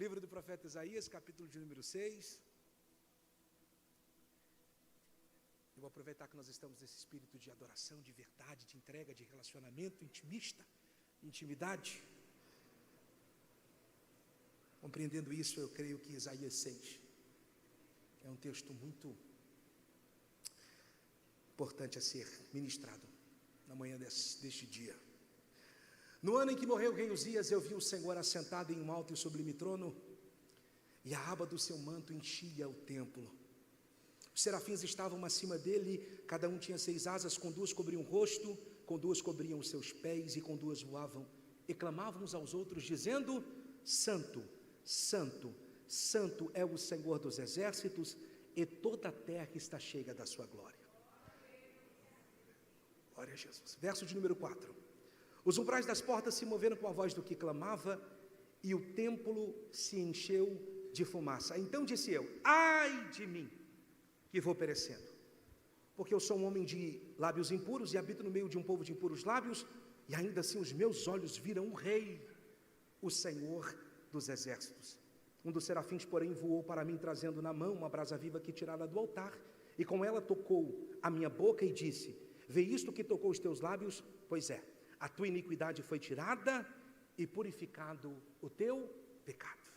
Livro do profeta Isaías, capítulo de número 6. Eu vou aproveitar que nós estamos nesse espírito de adoração, de verdade, de entrega, de relacionamento intimista, intimidade. Compreendendo isso, eu creio que Isaías 6 é um texto muito importante a ser ministrado na manhã deste dia. No ano em que morreu o rei Uzias, eu vi o Senhor assentado em um alto e sublime trono, e a aba do seu manto enchia o templo. Os serafins estavam acima dele, cada um tinha 6 asas, com 2 cobriam o rosto, com 2 cobriam os seus pés, e com 2 voavam, e clamavam uns aos outros, dizendo: Santo, Santo, Santo é o Senhor dos exércitos, e toda a terra está cheia da sua glória. Glória a Jesus. Verso de número 4. Os umbrais das portas se moveram com a voz do que clamava, e o templo se encheu de fumaça. Então disse eu: ai de mim, que vou perecendo, porque eu sou um homem de lábios impuros, e habito no meio de um povo de impuros lábios, e ainda assim os meus olhos viram o Rei, o Senhor dos exércitos. Um dos serafins, porém, voou para mim, trazendo na mão uma brasa viva que tirara do altar, e com ela tocou a minha boca e disse: vê isto que tocou os teus lábios? Pois é, a tua iniquidade foi tirada e purificado o teu pecado.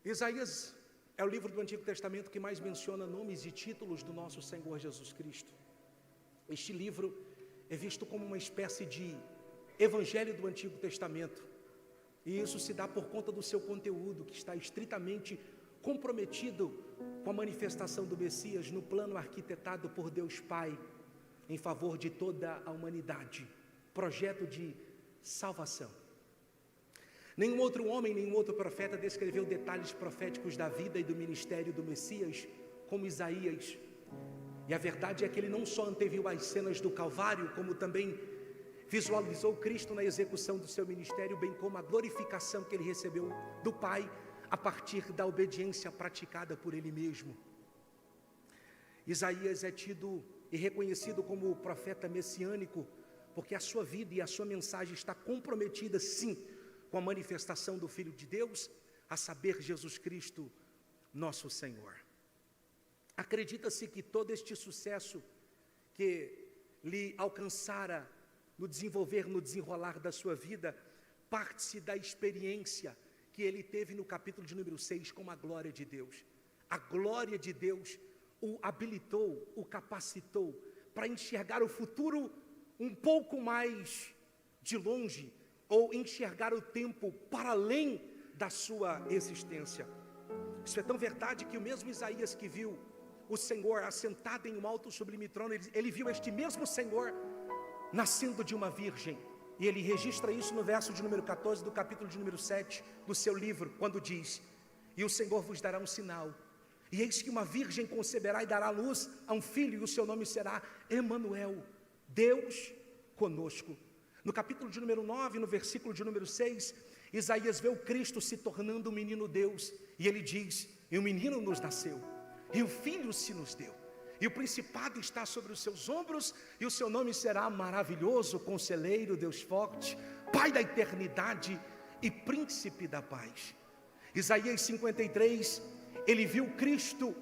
Isaías é o livro do Antigo Testamento que mais menciona nomes e títulos do nosso Senhor Jesus Cristo. Este livro é visto como uma espécie de evangelho do Antigo Testamento, e isso se dá por conta do seu conteúdo, que está estritamente comprometido com a manifestação do Messias no plano arquitetado por Deus Pai em favor de toda a humanidade, projeto de salvação. Nenhum outro homem, nenhum outro profeta descreveu detalhes proféticos da vida e do ministério do Messias como Isaías. E a verdade é que ele não só anteviu as cenas do Calvário, como também visualizou Cristo na execução do seu ministério, bem como a glorificação que ele recebeu do Pai a partir da obediência praticada por ele mesmo. Isaías é tido e reconhecido como profeta messiânico, porque a sua vida e a sua mensagem está comprometida, sim, com a manifestação do Filho de Deus, a saber, Jesus Cristo, nosso Senhor. Acredita-se que todo este sucesso que lhe alcançara no desenvolver, no desenrolar da sua vida, parte-se da experiência que ele teve no capítulo de número 6 com a glória de Deus. A glória de Deus o habilitou, o capacitou para enxergar o futuro um pouco mais de longe, ou enxergar o tempo para além da sua existência. Isso é tão verdade que o mesmo Isaías que viu o Senhor assentado em um alto sublime trono, ele viu este mesmo Senhor nascendo de uma virgem. E ele registra isso no verso de número 14 do capítulo de número 7 do seu livro, quando diz: e o Senhor vos dará um sinal, e eis que uma virgem conceberá e dará luz a um filho, e o seu nome será Emanuel, Deus conosco. No capítulo de número 9, no versículo de número 6, Isaías vê o Cristo se tornando um menino Deus, e ele diz: e um menino nos nasceu, e um filho se nos deu, e o principado está sobre os seus ombros, e o seu nome será Maravilhoso, Conselheiro, Deus Forte, Pai da Eternidade e Príncipe da Paz. Isaías 53, ele viu Cristo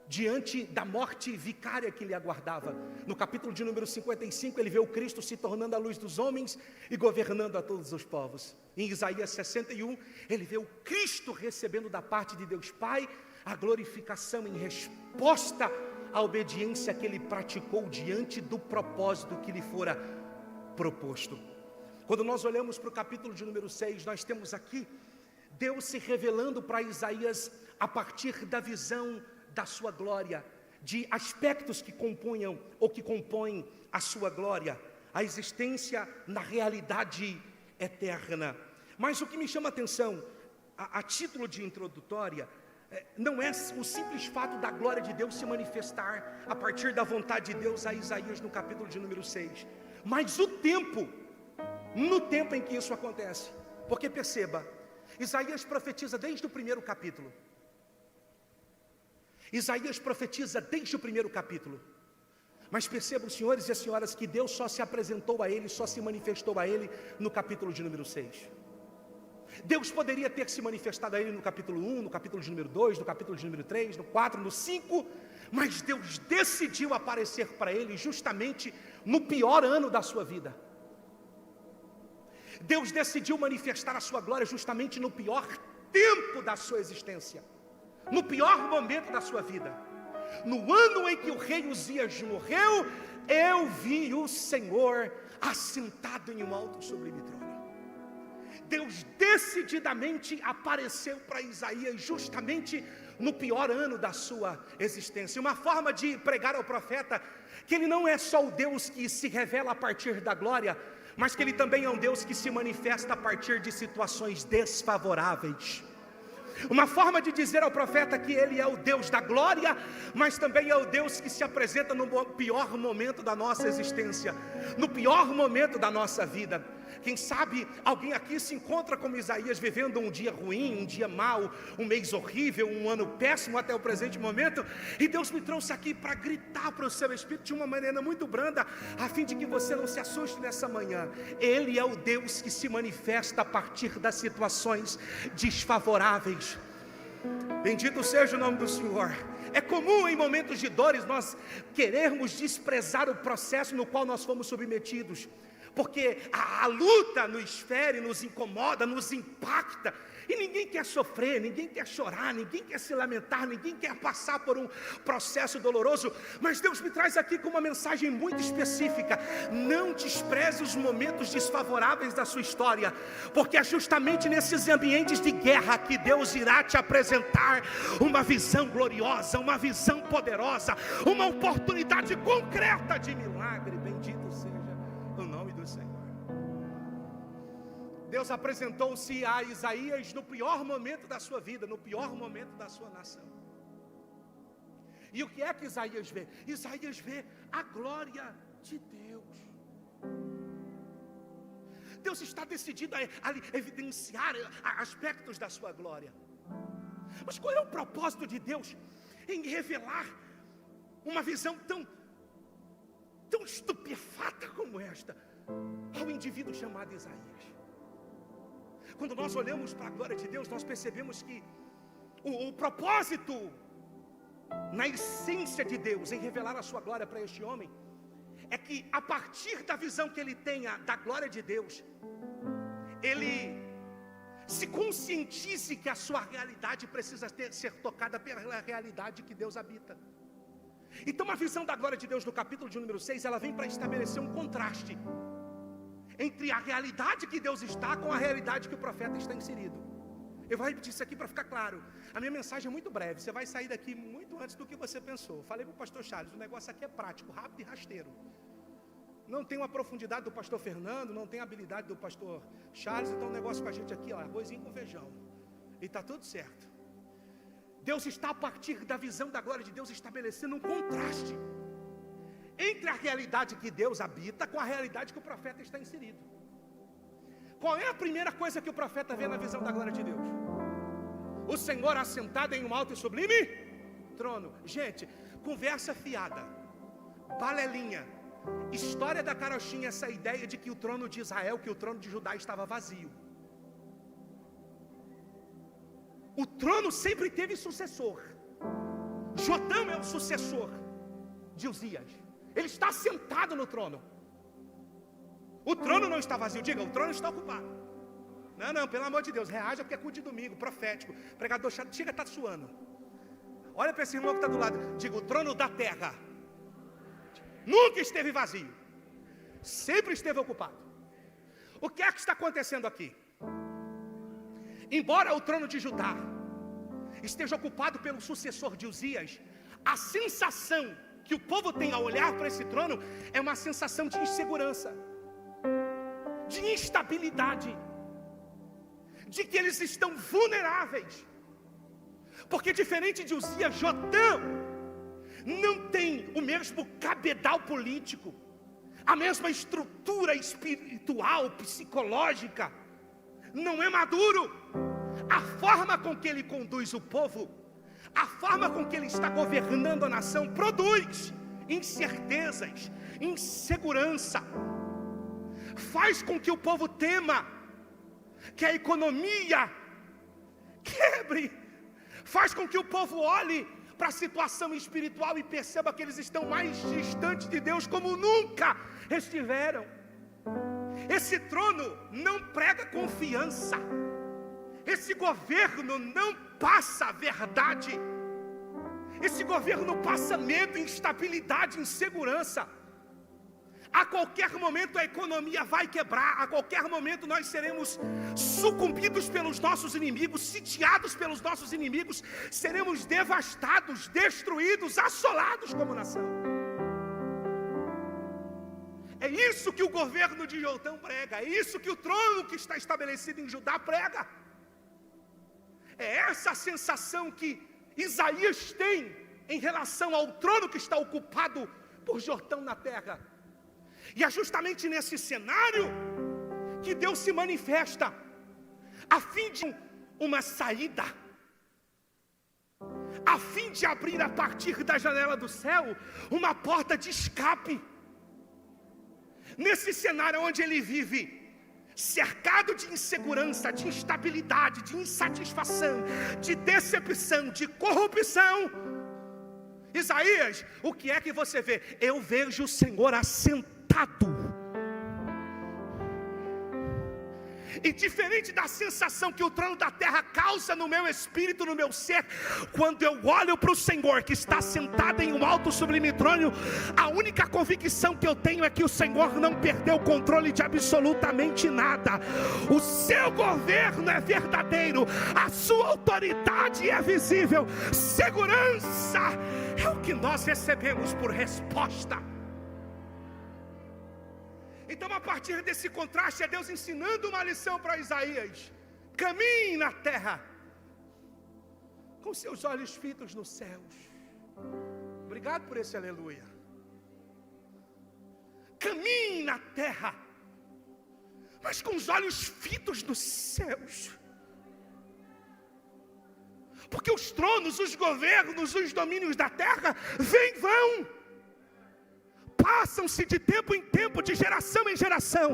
diante da morte vicária que lhe aguardava. No capítulo de número 55, ele vê o Cristo se tornando a luz dos homens e governando a todos os povos. Em Isaías 61, ele vê o Cristo recebendo da parte de Deus Pai a glorificação em resposta à obediência que ele praticou diante do propósito que lhe fora proposto. Quando nós olhamos para o capítulo de número 6, nós temos aqui Deus se revelando para Isaías a partir da visão da sua glória, de aspectos que compunham ou que compõem a sua glória, a existência na realidade eterna. Mas o que me chama a atenção, a título de introdutória, não é o simples fato da glória de Deus se manifestar a partir da vontade de Deus a Isaías no capítulo de número 6, mas o tempo, no tempo em que isso acontece. Porque perceba, Isaías profetiza desde o primeiro capítulo. Isaías profetiza desde o primeiro capítulo. Mas percebam, senhores e senhoras, que Deus só se apresentou a ele, só se manifestou a ele no capítulo de número 6. Deus poderia ter se manifestado a ele no capítulo 1, no capítulo de número 2, no capítulo de número 3, no 4, no 5, mas Deus decidiu aparecer para ele justamente no pior ano da sua vida. Deus decidiu manifestar a sua glória justamente no pior tempo da sua existência, no pior momento da sua vida. No ano em que o rei Uzias morreu, eu vi o Senhor assentado em um alto sublime trono. Deus decididamente apareceu para Isaías justamente no pior ano da sua existência. Uma forma de pregar ao profeta que ele não é só o Deus que se revela a partir da glória, mas que ele também é um Deus que se manifesta a partir de situações desfavoráveis. Uma forma de dizer ao profeta que ele é o Deus da glória, mas também é o Deus que se apresenta no pior momento da nossa existência, no pior momento da nossa vida. Quem sabe alguém aqui se encontra como Isaías, vivendo um dia ruim, um dia mau, um mês horrível, um ano péssimo até o presente momento, e Deus me trouxe aqui para gritar para o seu espírito de uma maneira muito branda, a fim de que você não se assuste nessa manhã. Ele é o Deus que se manifesta a partir das situações desfavoráveis. Bendito seja o nome do Senhor. É comum em momentos de dores nós querermos desprezar o processo no qual nós fomos submetidos, porque a luta nos fere, nos incomoda, nos impacta, e ninguém quer sofrer, ninguém quer chorar, ninguém quer se lamentar, ninguém quer passar por um processo doloroso. Mas Deus me traz aqui com uma mensagem muito específica: não despreze os momentos desfavoráveis da sua história, porque é justamente nesses ambientes de guerra que Deus irá te apresentar uma visão gloriosa, uma visão poderosa, uma oportunidade concreta de milagre. Bendito seja o nome do Senhor. Deus apresentou-se a Isaías no pior momento da sua vida, no pior momento da sua nação. E o que é que Isaías vê? Isaías vê a glória de Deus. Deus está decidido a evidenciar aspectos da sua glória. Mas qual é o propósito de Deus em revelar uma visão tão estupefata como esta ao indivíduo chamado Isaías? Quando nós olhamos para a glória de Deus, nós percebemos que o propósito, na essência de Deus, em revelar a sua glória para este homem, é que a partir da visão que ele tenha da glória de Deus, ele se conscientize que a sua realidade precisa ser tocada pela realidade que Deus habita. Então a visão da glória de Deus no capítulo de número 6, ela vem para estabelecer um contraste entre a realidade que Deus está com a realidade que o profeta está inserido. Eu vou repetir isso aqui para ficar claro. A minha mensagem é muito breve, você vai sair daqui muito antes do que você pensou. Falei para o pastor Charles, o negócio aqui é prático, rápido e rasteiro. Não tem uma profundidade do pastor Fernando, não tem a habilidade do pastor Charles, então o negócio com a gente aqui, ó, arrozinho com feijão. E está tudo certo. Deus está a partir da visão da glória de Deus estabelecendo um contraste entre a realidade que Deus habita com a realidade que o profeta está inserido. Qual é a primeira coisa que o profeta vê na visão da glória de Deus? O Senhor assentado em um alto e sublime trono. Gente, conversa fiada, balelinha, história da carochinha, essa ideia de que o trono de Israel, que o trono de Judá estava vazio. O trono sempre teve sucessor. Jotão é o sucessor de Uzias. Ele está sentado no trono. O trono não está vazio. Diga, o trono está ocupado. Não, pelo amor de Deus, reaja porque é culto de domingo, profético. Pregador chato, chega, está suando. Olha para esse irmão que está do lado. Diga, o trono da terra nunca esteve vazio. Sempre esteve ocupado. O que é que está acontecendo aqui? Embora o trono de Judá esteja ocupado pelo sucessor de Uzias, a sensação que o povo tem ao olhar para esse trono é uma sensação de insegurança, de instabilidade, de que eles estão vulneráveis, porque diferente de Uzias, Jotão não tem o mesmo cabedal político, a mesma estrutura espiritual, psicológica, não é maduro. A forma com que ele conduz o povo, a forma com que ele está governando a nação, produz incertezas, insegurança, faz com que o povo tema, que a economia quebre, faz com que o povo olhe para a situação espiritual e perceba que eles estão mais distantes de Deus como nunca estiveram. Esse trono não prega confiança, esse governo não passa verdade, esse governo passa medo, instabilidade, insegurança. A qualquer momento a economia vai quebrar, a qualquer momento nós seremos sucumbidos pelos nossos inimigos, sitiados pelos nossos inimigos, seremos devastados, destruídos, assolados como nação. É isso que o governo de Jotão prega, é isso que o trono que está estabelecido em Judá prega. É essa a sensação que Isaías tem em relação ao trono que está ocupado por Jotão na terra. E é justamente nesse cenário que Deus se manifesta, a fim de uma saída, a fim de abrir a partir da janela do céu uma porta de escape. Nesse cenário onde ele vive, cercado de insegurança, de instabilidade, de insatisfação, de decepção, de corrupção, Isaías, o que é que você vê? Eu vejo o Senhor assentado. E diferente da sensação que o trono da terra causa no meu espírito, no meu ser, quando eu olho para o Senhor que está sentado em um alto sublime trono, a única convicção que eu tenho é que o Senhor não perdeu o controle de absolutamente nada. O seu governo é verdadeiro, a sua autoridade é visível, segurança é o que nós recebemos por resposta. Então, a partir desse contraste, é Deus ensinando uma lição para Isaías: caminhe na terra com seus olhos fitos nos céus. Obrigado por esse aleluia. Caminhe na terra, mas com os olhos fitos nos céus. Porque os tronos, os governos, os domínios da terra vêm e vão, passam-se de tempo em tempo, de geração em geração,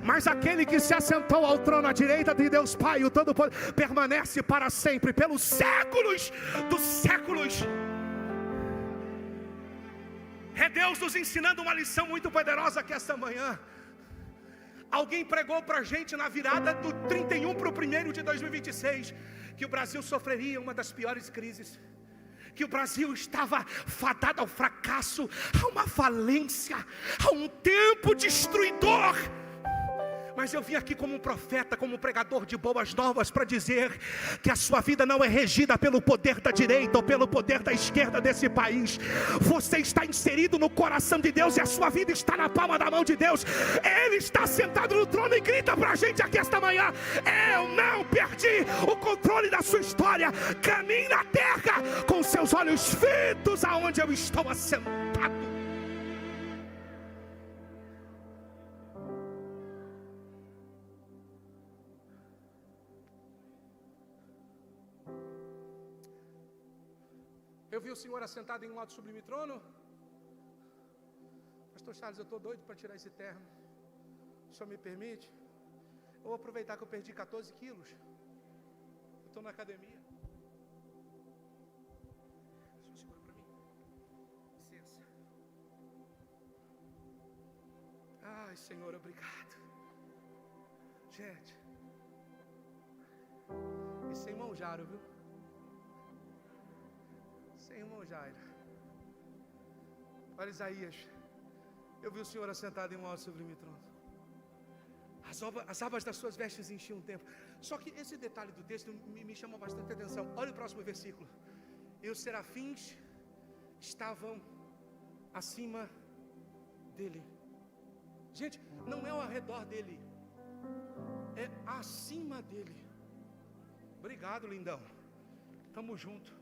mas aquele que se assentou ao trono à direita de Deus Pai, o Todo-Poderoso, permanece para sempre, pelos séculos dos séculos. É Deus nos ensinando uma lição muito poderosa aqui esta manhã. Alguém pregou para a gente na virada do 31 para o 1º de 2026 que o Brasil sofreria uma das piores crises, que o Brasil estava fadado ao fracasso, a uma falência, a um tempo destruidor. Mas eu vim aqui como um profeta, como um pregador de boas novas, para dizer que a sua vida não é regida pelo poder da direita ou pelo poder da esquerda desse país. Você está inserido no coração de Deus e a sua vida está na palma da mão de Deus. Ele está sentado no trono e grita para a gente aqui esta manhã: eu não perdi o controle da sua história. Caminhe na terra com seus olhos fitos aonde eu estou assentado. Eu vi o Senhor assentado em um alto sublime trono. Pastor Charles, eu estou doido para tirar esse terno. O senhor me permite? Eu vou aproveitar que eu perdi 14 quilos. Eu estou na academia. O senhor segura para mim? Licença. Ai, Senhor, obrigado. Gente, e sem mão Jaro, viu? Irmão Jairo, olha Isaías, eu vi o Senhor assentado em um alto sublime trono. As abas das suas vestes enchiam o templo. Só que esse detalhe do texto me chamou bastante atenção. Olha o próximo versículo. E os serafins estavam acima dele. Gente, não é ao redor dele, é acima dele. Obrigado, lindão. Tamo junto.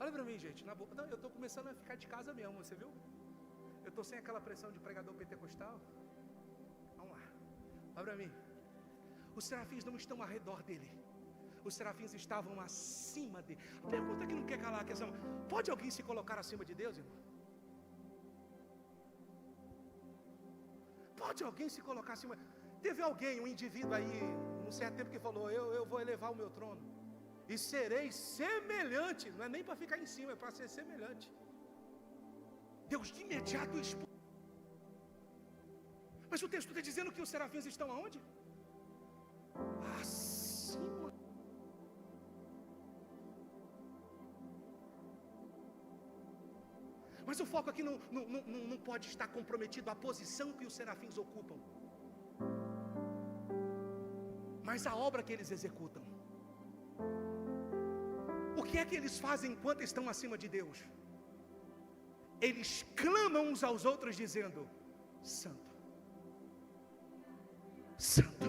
Olha para mim, gente, na boa. Não, eu estou começando a ficar de casa mesmo, você viu? Eu estou sem aquela pressão de pregador pentecostal. Vamos lá, olha para mim. Os serafins não estão ao redor dele, os serafins estavam acima dele. A pergunta que não quer calar a questão: pode alguém se colocar acima de Deus, irmão? Pode alguém se colocar acima? Teve alguém, um indivíduo aí, num certo tempo, que falou: eu vou elevar o meu trono e serei semelhante. Não é nem para ficar em cima, é para ser semelhante. Deus de imediato expôs. Mas o texto está dizendo que os serafins estão aonde? Acima. Mas o foco aqui não pode estar comprometido à posição que os serafins ocupam, mas a obra que eles executam. O que é que eles fazem enquanto estão acima de Deus? Eles clamam uns aos outros dizendo: Santo, Santo,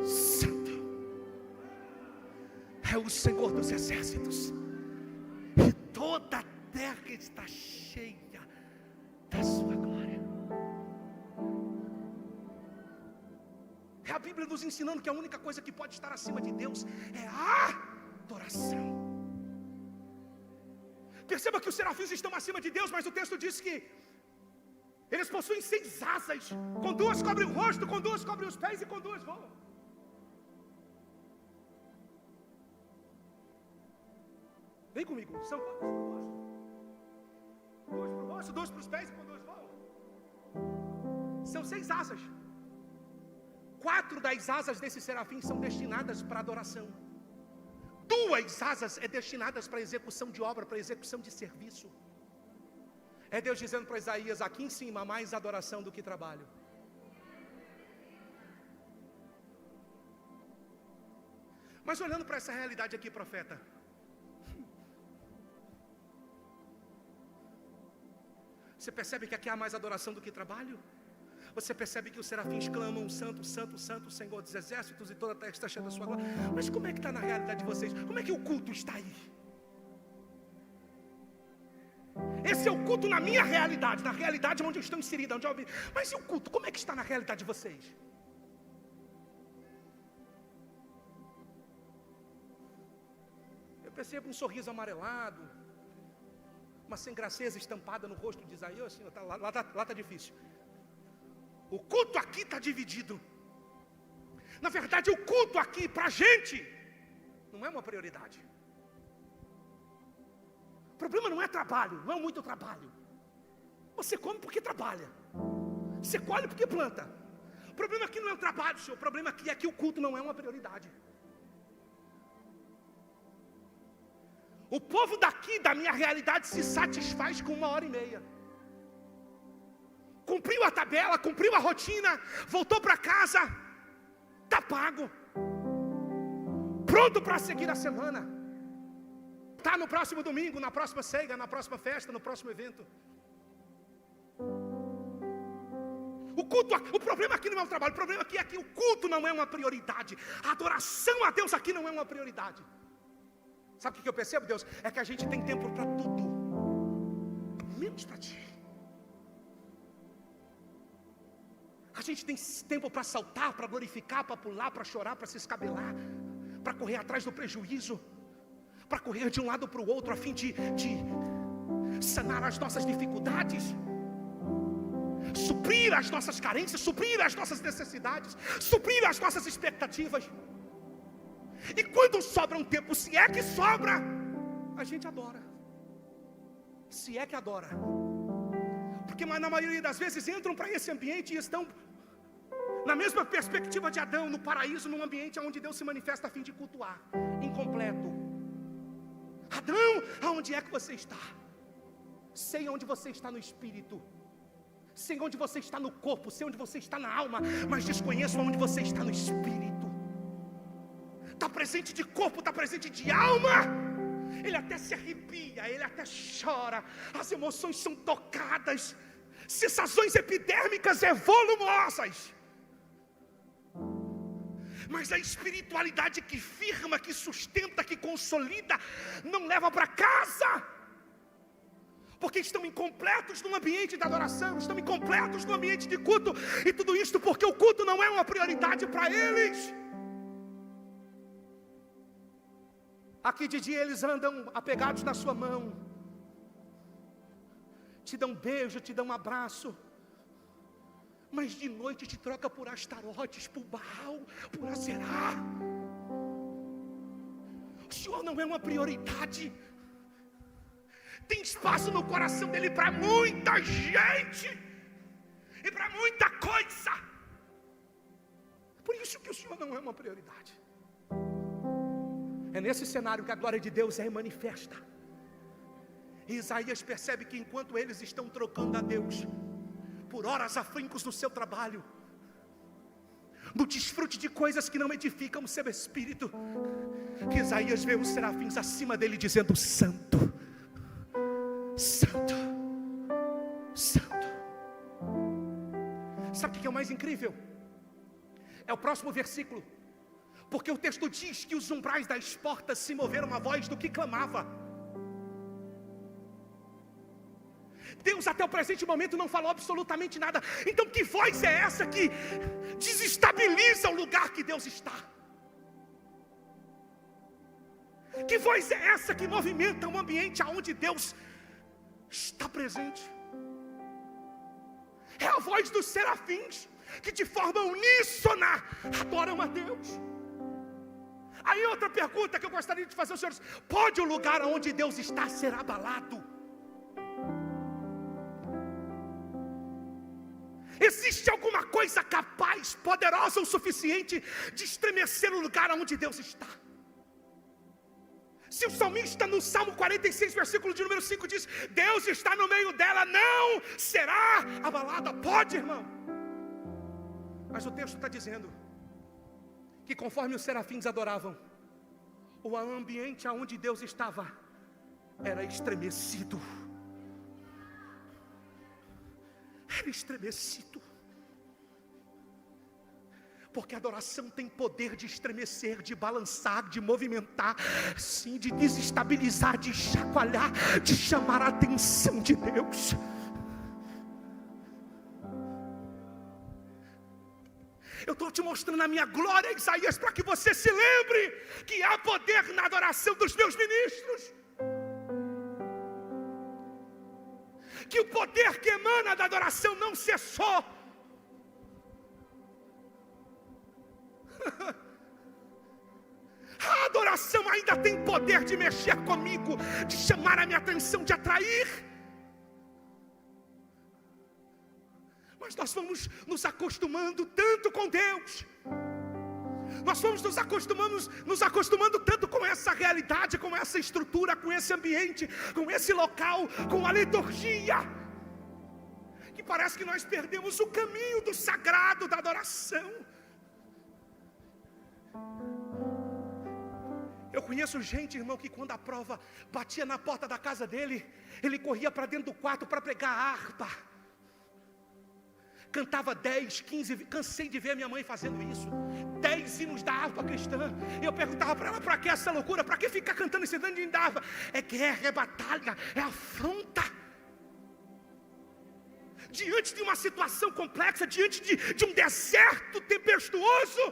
Santo é o Senhor dos exércitos, e toda a terra está cheia da sua glória. É a Bíblia nos ensinando que a única coisa que pode estar acima de Deus é a adoração. Perceba que os serafins estão acima de Deus, mas o texto diz que eles possuem 6 asas, com 2 cobrem o rosto, com 2 cobrem os pés e com 2 voam. Vem comigo, são quantos para o rosto? 2 para o rosto, 2 para os pés e com 2 voam. São 6 asas. 4 das asas desses serafins são destinadas para adoração. 2 asas é destinadas para execução de obra, para execução de serviço. É Deus dizendo para Isaías: aqui em cima, mais adoração do que trabalho. Mas olhando para essa realidade aqui, profeta, você percebe que aqui há mais adoração do que trabalho? Você percebe que os serafins clamam: Santo, Santo, Santo, Senhor dos exércitos, e toda a terra está cheia da sua glória. Mas como é que está na realidade de vocês? Como é que o culto está aí? Esse é o culto na minha realidade, na realidade onde eu estou inserido, onde eu ouvi. Mas e o culto? Como é que está na realidade de vocês? Eu percebo um sorriso amarelado, uma sem graceza estampada no rosto de Isaías. Assim, lá está difícil. O culto aqui está dividido. Na verdade, o culto aqui para a gente não é uma prioridade. O problema não é trabalho, não é muito trabalho. Você come porque trabalha, você colhe porque planta. O problema aqui não é o trabalho, senhor. O problema aqui é que o culto não é uma prioridade. O povo daqui, da minha realidade, se satisfaz com 1h30. Cumpriu a tabela, cumpriu a rotina, voltou para casa, está pago, pronto para seguir a semana. Está no próximo domingo, na próxima ceia, na próxima festa, no próximo evento. O culto, o problema aqui não é o trabalho, o problema aqui é que o culto não é uma prioridade. A adoração a Deus aqui não é uma prioridade. Sabe o que eu percebo, Deus? É que a gente tem tempo para tudo, menos para Ti. A gente tem tempo para saltar, para glorificar, para pular, para chorar, para se escabelar, para correr atrás do prejuízo, para correr de um lado para o outro, a fim de sanar as nossas dificuldades, suprir as nossas carências, suprir as nossas necessidades, suprir as nossas expectativas. E quando sobra um tempo, se é que sobra, a gente adora. Se é que adora. Porque na maioria das vezes entram para esse ambiente e estão na mesma perspectiva de Adão, no paraíso, num ambiente onde Deus se manifesta a fim de cultuar, incompleto. Adão, aonde é que você está? Sei onde você está no espírito, sei onde você está no corpo, sei onde você está na alma, mas desconheço onde você está no espírito. Está presente de corpo, está presente de alma. Ele até se arrepia, ele até chora, as emoções são tocadas, sensações epidérmicas e volumosas. Mas a espiritualidade que firma, que sustenta, que consolida, não leva para casa, porque estão incompletos no ambiente de adoração, estão incompletos no ambiente de culto, e tudo isso porque o culto não é uma prioridade para eles. Aqui de dia eles andam apegados na sua mão, te dão um beijo, te dão um abraço, mas de noite te troca por Astarotes, por Baal, por Aserá. O Senhor não é uma prioridade. Tem espaço no coração dele para muita gente e para muita coisa. Por isso que o Senhor não é uma prioridade. É nesse cenário que a glória de Deus é manifesta. E Isaías percebe que enquanto eles estão trocando a Deus por horas afincos no seu trabalho, no desfrute de coisas que não edificam o seu espírito, que Isaías vê os serafins acima dele dizendo: Santo, Santo, Santo. Sabe o que é o mais incrível? É o próximo versículo, porque o texto diz que os umbrais das portas se moveram a voz do que clamava. Deus até o presente momento não falou absolutamente nada. Então que voz é essa que desestabiliza o lugar que Deus está? Que voz é essa que movimenta um ambiente onde Deus está presente? É a voz dos serafins, que de forma uníssona adoram a Deus. Aí outra pergunta que eu gostaria de fazer aos senhores: pode o lugar onde Deus está ser abalado? Existe alguma coisa capaz, poderosa o suficiente de estremecer o lugar onde Deus está? Se o salmista no Salmo 46, versículo de número 5 diz: Deus está no meio dela, não será abalada. Pode, irmão. Mas o texto está dizendo que conforme os serafins adoravam, o ambiente onde Deus estava era estremecido. Era estremecido. Porque a adoração tem poder de estremecer, de balançar, de movimentar, sim, de desestabilizar, de chacoalhar, de chamar a atenção de Deus. Eu estou te mostrando a minha glória, Isaías, para que você se lembre que há poder na adoração dos meus ministros. Que o poder que emana da adoração não cessou. A adoração ainda tem poder de mexer comigo, de chamar a minha atenção, de atrair. Mas nós vamos nos acostumando tanto com Deus, nós vamos nos acostumando tanto com essa realidade, com essa estrutura, com esse ambiente, com esse local, com a liturgia, que parece que nós perdemos o caminho do sagrado da adoração. Eu conheço gente, irmão, que quando a prova batia na porta da casa dele, ele corria para dentro do quarto para pegar a harpa. Cantava 10, 15, cansei de ver minha mãe fazendo isso, 10 hinos da harpa cristã. E eu perguntava para ela: para que essa loucura? Para que ficar cantando esse tanto de hino da harpa? É guerra, é batalha, é afronta. Diante de uma situação complexa, diante de um deserto tempestuoso,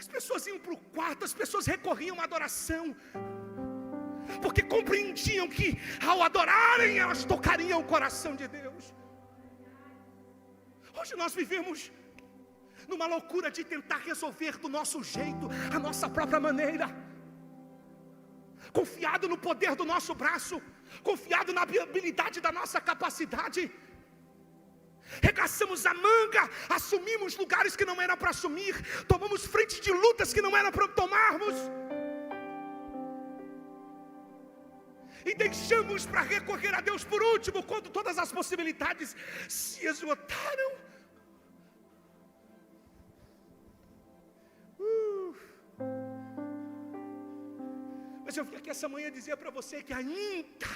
as pessoas iam para o quarto, as pessoas recorriam à adoração, porque compreendiam que ao adorarem, elas tocariam o coração de Deus. Hoje nós vivemos numa loucura de tentar resolver do nosso jeito, a nossa própria maneira, confiado no poder do nosso braço, confiado na habilidade da nossa capacidade. Regaçamos a manga, assumimos lugares que não eram para assumir, tomamos frente de lutas que não eram para tomarmos, e deixamos para recorrer a Deus por último, quando todas as possibilidades se esgotaram. Mas eu vim aqui essa manhã dizer para você que ainda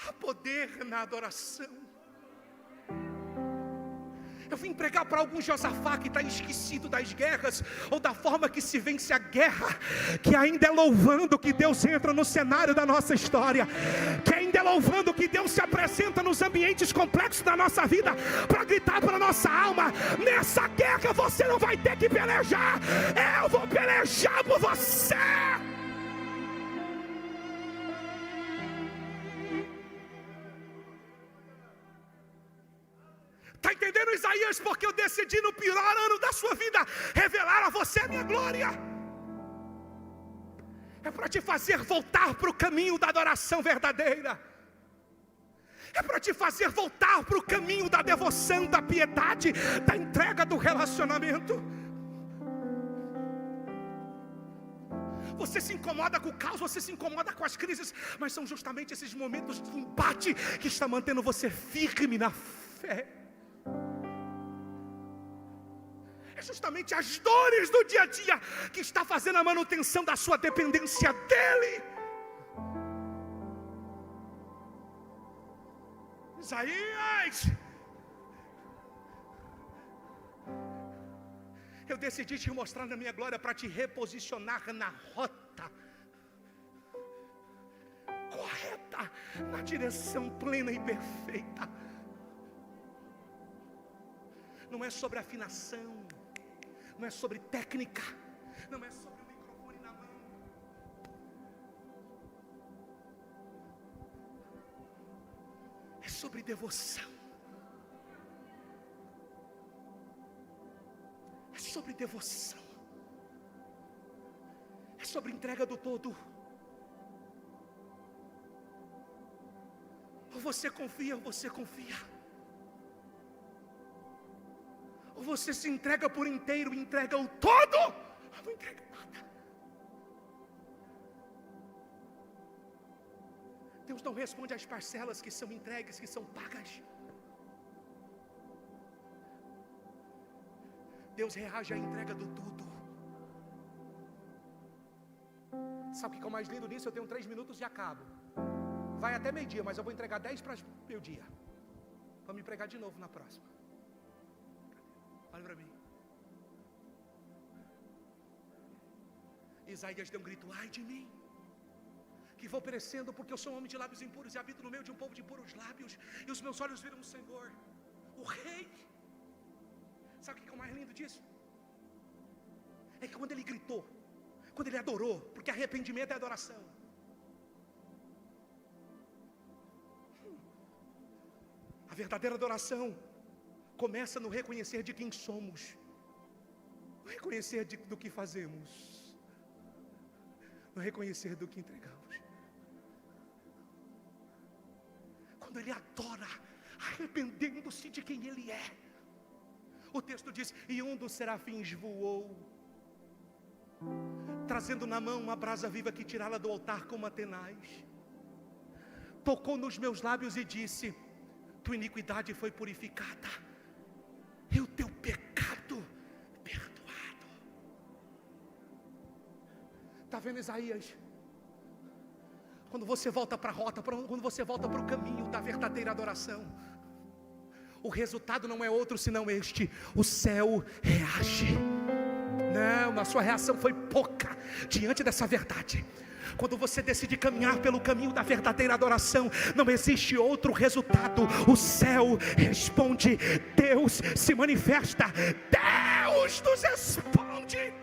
há poder na adoração. Eu vim pregar para algum Josafá que está esquecido das guerras, ou da forma que se vence a guerra, que ainda é louvando que Deus entra no cenário da nossa história, que ainda é louvando que Deus se apresenta nos ambientes complexos da nossa vida, para gritar para a nossa alma: nessa guerra você não vai ter que pelejar, eu vou pelejar por você. Isaías, porque eu decidi no pior ano da sua vida revelar a você a minha glória. É para te fazer voltar para o caminho da adoração verdadeira. É para te fazer voltar para o caminho da devoção, da piedade, da entrega do relacionamento. Você se incomoda com o caos, você se incomoda com as crises, mas são justamente esses momentos de embate que está mantendo você firme na fé. É justamente as dores do dia a dia que está fazendo a manutenção da sua dependência dEle. Isaías, eu decidi te mostrar na minha glória para te reposicionar na rota correta, na direção plena e perfeita. Não é sobre afinação, não é sobre técnica, não é sobre o microfone na mão. É sobre devoção. É sobre devoção. É sobre entrega do todo. Ou você confia, ou você confia. Ou você se entrega por inteiro, entrega o todo, ou não entrega nada. Deus não responde às parcelas que são entregues, que são pagas. Deus reage à entrega do tudo. Sabe o que é o mais lindo nisso? Eu tenho 3 minutos e acabo. Vai até meio-dia, mas eu vou entregar 10 para meio-dia. Vamos me pregar de novo na próxima. Olha para mim. Isaías deu um grito: ai de mim, que vou perecendo, porque eu sou um homem de lábios impuros e habito no meio de um povo de impuros lábios, e os meus olhos viram o Senhor, o Rei. Sabe o que é o mais lindo disso? É que quando ele gritou, quando ele adorou, porque arrependimento é adoração. A verdadeira adoração começa no reconhecer de quem somos, no reconhecer do que fazemos, no reconhecer do que entregamos. Quando ele adora, arrependendo-se de quem ele é. O texto diz: e um dos serafins voou, trazendo na mão uma brasa viva que tirara do altar como a tenaz. Tocou nos meus lábios e disse: tua iniquidade foi purificada, e o teu pecado perdoado. Está vendo, Isaías? Quando você volta para a rota, quando você volta para o caminho da verdadeira adoração, o resultado não é outro senão este: o céu reage. Não, a sua reação foi pouca diante dessa verdade. Quando você decide caminhar pelo caminho da verdadeira adoração, não existe outro resultado. O céu responde, Deus se manifesta, Deus nos responde.